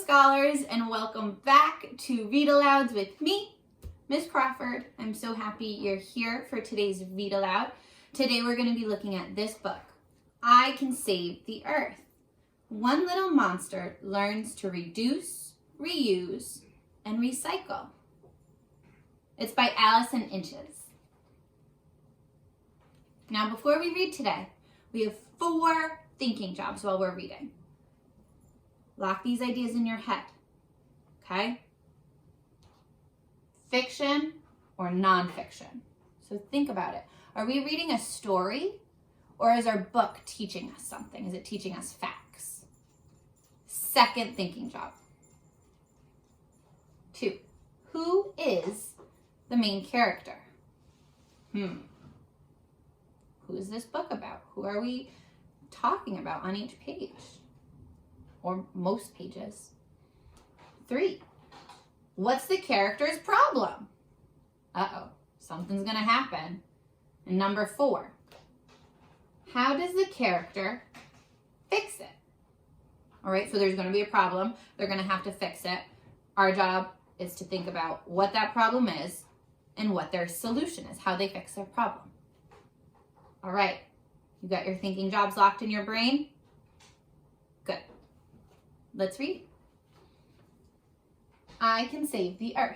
scholars, and welcome back to Read Alouds with me, Miss Crawford. I'm so happy you're here for today's Read Aloud. Today we're going to be looking at this book, I Can Save the Earth. One little monster learns to reduce, reuse, and recycle. It's by Alison Inches. Now, before we read today, we have 4 thinking jobs while we're reading. Lock these ideas in your head, okay? Fiction or nonfiction. So think about it. Are we reading a story, or is our book teaching us something? Is it teaching us facts? Second thinking job. 2, who is the main character? Who is this book about? Who are we talking about on each page? Or most pages. 3, what's the character's problem? Uh-oh, something's gonna happen. And number 4, how does the character fix it? All right, so there's gonna be a problem. They're gonna have to fix it. Our job is to think about what that problem is and what their solution is, how they fix their problem. All right, you got your thinking jobs locked in your brain? Good. Let's read. I Can Save the Earth.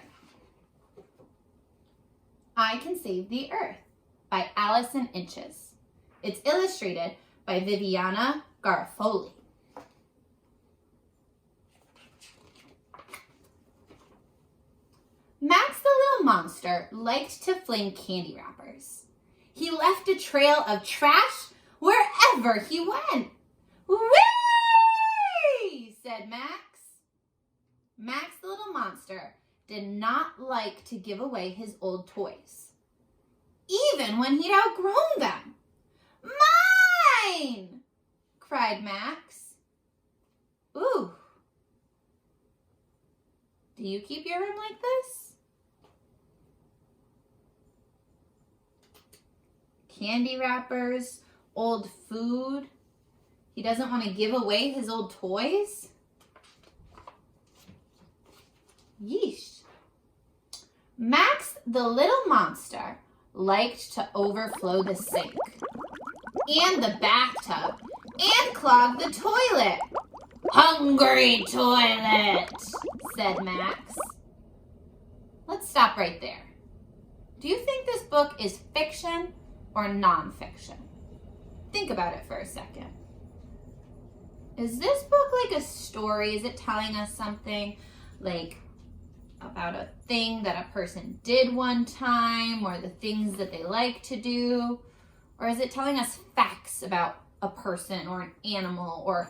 I Can Save the Earth by Alison Inches. It's illustrated by Viviana Garofoli. Max the little monster liked to fling candy wrappers. He left a trail of trash wherever he went. Whee! Said Max. Max the little monster did not like to give away his old toys, even when he'd outgrown them. Mine! Cried Max. Ooh. Do you keep your room like this? Candy wrappers, old food. He doesn't want to give away his old toys? Yeesh. Max the little monster liked to overflow the sink and the bathtub and clog the toilet. Hungry toilet, said Max. Let's stop right there. Do you think this book is fiction or nonfiction? Think about it for a second. Is this book like a story? Is it telling us something like about a thing that a person did one time, or the things that they like to do? Or is it telling us facts about a person or an animal or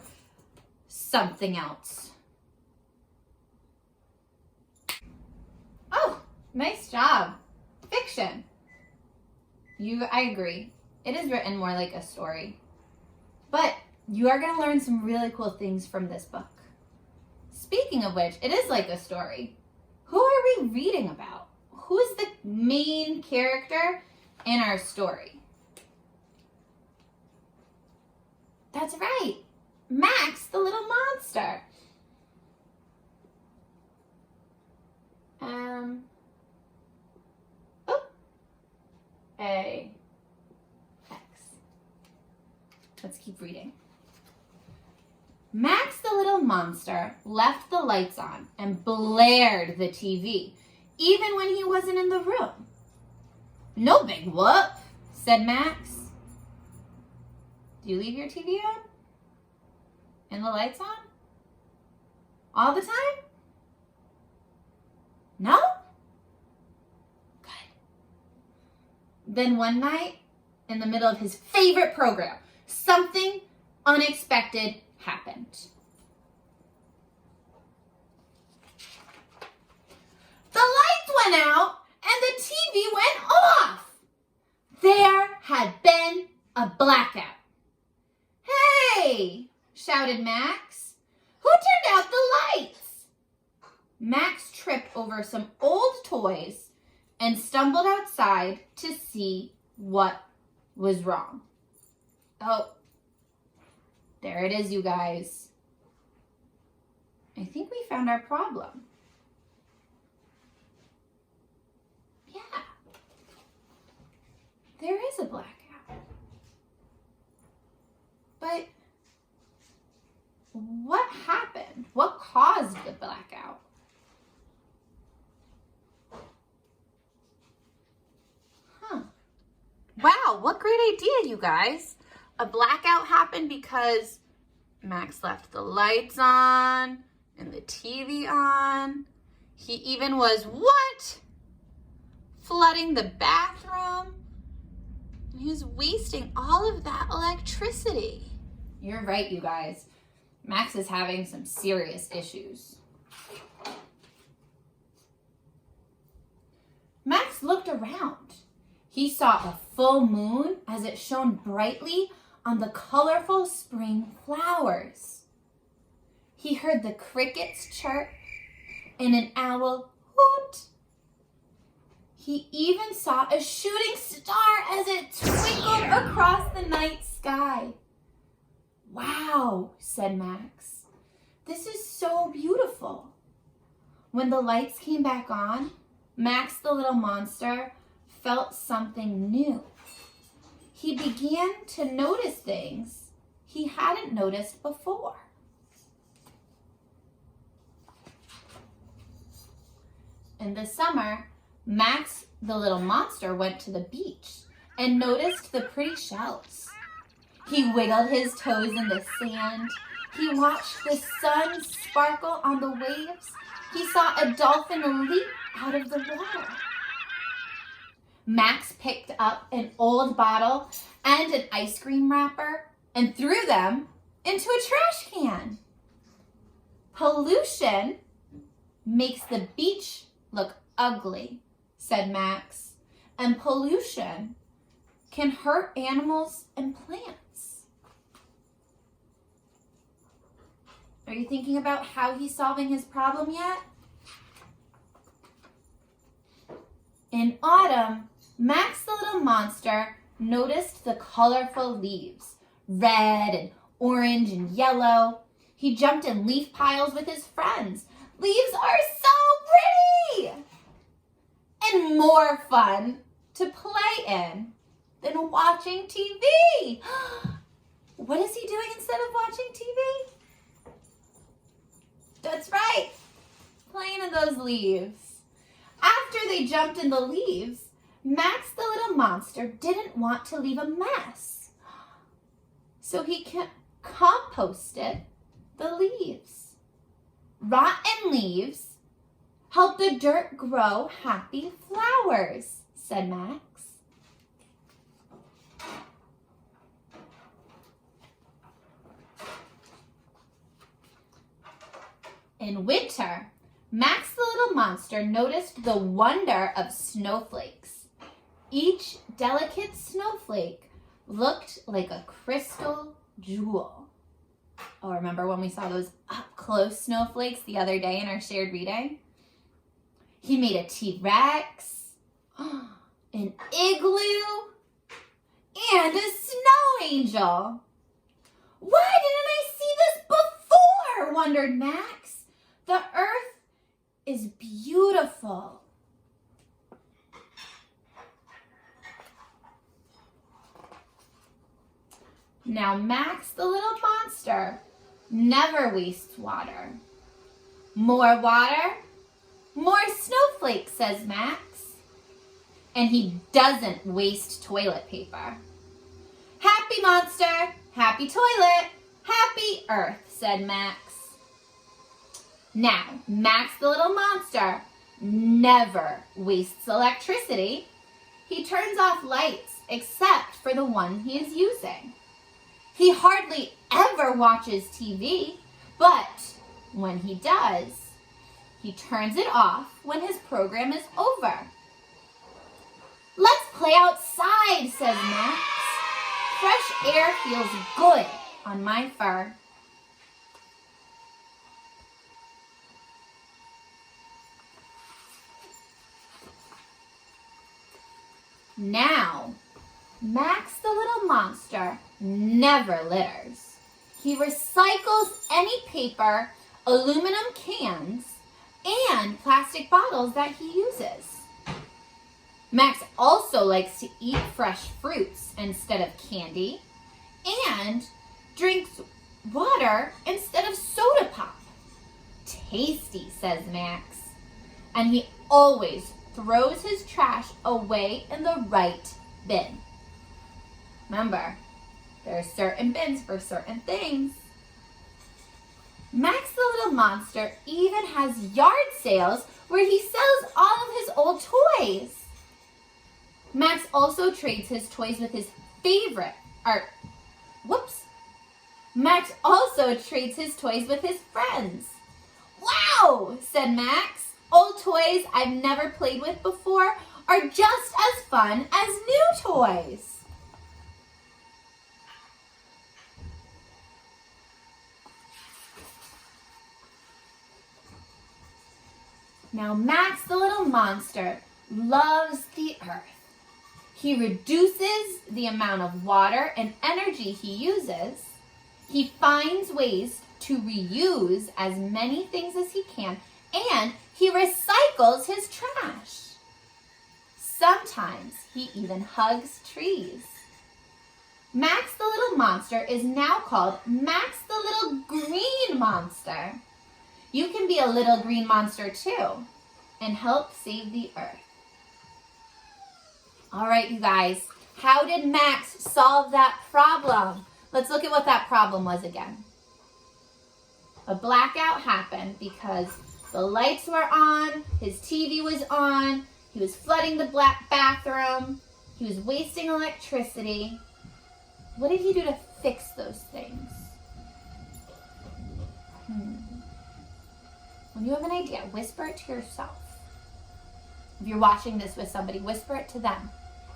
something else? Oh, nice job. Fiction. I agree. It is written more like a story. But you are going to learn some really cool things from this book. Speaking of which, it is like a story. Who are we reading about? Who is the main character in our story? That's right. Max the little monster. Let's keep reading. Max the little monster left the lights on and blared the TV, even when he wasn't in the room. No big whoop, said Max. Do you leave your TV on? And the lights on? All the time? No? Good. Then one night, in the middle of his favorite program, something unexpected happened. The lights went out and the TV went off. There had been a blackout. Hey, shouted Max. Who turned out the lights? Max tripped over some old toys and stumbled outside to see what was wrong. Oh, there it is, you guys. I think we found our problem. Yeah, there is a blackout. But what happened? What caused the blackout? Wow, what great idea, you guys. A blackout happened because Max left the lights on and the TV on. He even was, what? Flooding the bathroom. And he was wasting all of that electricity. You're right, you guys. Max is having some serious issues. Max looked around. He saw a full moon as it shone brightly on the colorful spring flowers. He heard the crickets chirp and an owl hoot. He even saw a shooting star as it twinkled across the night sky. Wow, said Max. This is so beautiful. When the lights came back on, Max the little monster felt something new. He began to notice things he hadn't noticed before. In the summer, Max the little monster went to the beach and noticed the pretty shells. He wiggled his toes in the sand. He watched the sun sparkle on the waves. He saw a dolphin leap out of the water. Max picked up an old bottle and an ice cream wrapper and threw them into a trash can. Pollution makes the beach look ugly, said Max, and pollution can hurt animals and plants. Are you thinking about how he's solving his problem yet? In autumn, Max the little monster noticed the colorful leaves, red and orange and yellow. He jumped in leaf piles with his friends. Leaves are so pretty! And more fun to play in than watching TV. What is he doing instead of watching TV? That's right, playing in those leaves. After they jumped in the leaves, Max the little monster didn't want to leave a mess. So he composted the leaves. Rotten leaves help the dirt grow happy flowers, said Max. In winter, Max the little monster noticed the wonder of snowflakes. Each delicate snowflake looked like a crystal jewel. Oh, remember when we saw those up-close snowflakes the other day in our shared reading? He made a T-Rex, an igloo, and a snow angel. Why didn't I see this before? Wondered Max. The earth is beautiful. Now Max the little monster never wastes water. More water, more snowflakes, says Max. And he doesn't waste toilet paper. Happy monster, happy toilet, happy earth, said Max. Now, Max the little monster never wastes electricity. He turns off lights except for the one he is using. He hardly ever watches TV, but when he does, he turns it off when his program is over. Let's play outside, says Max. Fresh air feels good on my fur. Now, Max the little monster never litters. He recycles any paper aluminum cans, and plastic bottles that he uses. Max also likes to eat fresh fruits instead of candy and drinks water instead of soda pop. Tasty, says Max. And he always throws his trash away in the right bin. Remember, there are certain bins for certain things. Max the Little Monster even has yard sales where he sells all of his old toys. Max also trades his toys with his Max also trades his toys with his friends. Wow, said Max. Old toys I've never played with before are just as fun as new toys. Now, Max the Little Monster loves the earth. He reduces the amount of water and energy he uses. He finds ways to reuse as many things as he can, and he recycles his trash. Sometimes he even hugs trees. Max the Little Monster is now called Max the Little Green Monster. You can be a little green monster too and help save the earth. All right, you guys, how did Max solve that problem? Let's look at what that problem was again. A blackout happened because the lights were on, his TV was on, he was flooding the bathroom, he was wasting electricity. What did he do to fix those things? When you have an idea, whisper it to yourself. If you're watching this with somebody, whisper it to them.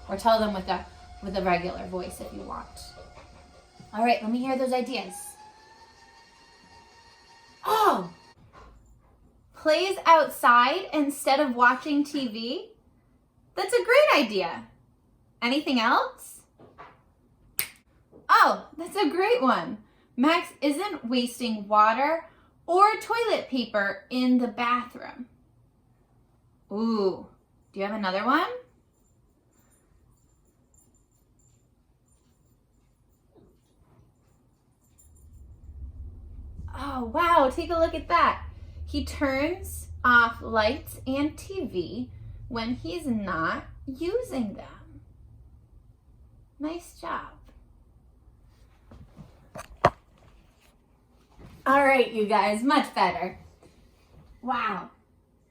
Or tell them with a regular voice if you want. All right, let me hear those ideas. Oh! Plays outside instead of watching TV? That's a great idea. Anything else? Oh, that's a great one. Max isn't wasting water or toilet paper in the bathroom. Ooh, do you have another one? Oh, wow, take a look at that. He turns off lights and TV when he's not using them. Nice job. All right, you guys, much better. Wow.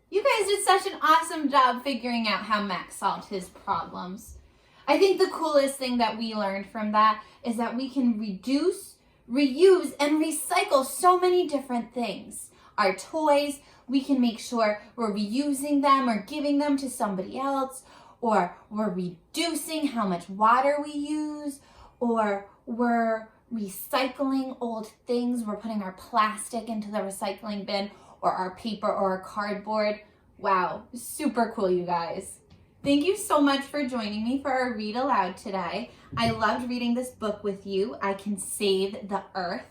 You guys did such an awesome job figuring out how Max solved his problems. I think the coolest thing that we learned from that is that we can reduce, reuse, and recycle so many different things. Our toys, we can make sure we're reusing them or giving them to somebody else, or we're reducing how much water we use, or we're recycling old things. We're putting our plastic into the recycling bin, or our paper or our cardboard. Wow, super cool, you guys. Thank you so much for joining me for our Read Aloud today. I loved reading this book with you. I Can Save the Earth.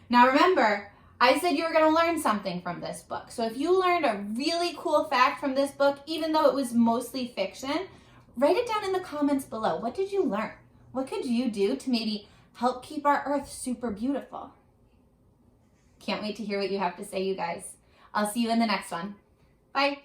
Now remember, I said you were going to learn something from this book. So if you learned a really cool fact from this book, even though it was mostly fiction, write it down in the comments below. What did you learn? What could you do to maybe help keep our earth super beautiful? Can't wait to hear what you have to say, you guys. I'll see you in the next one. Bye.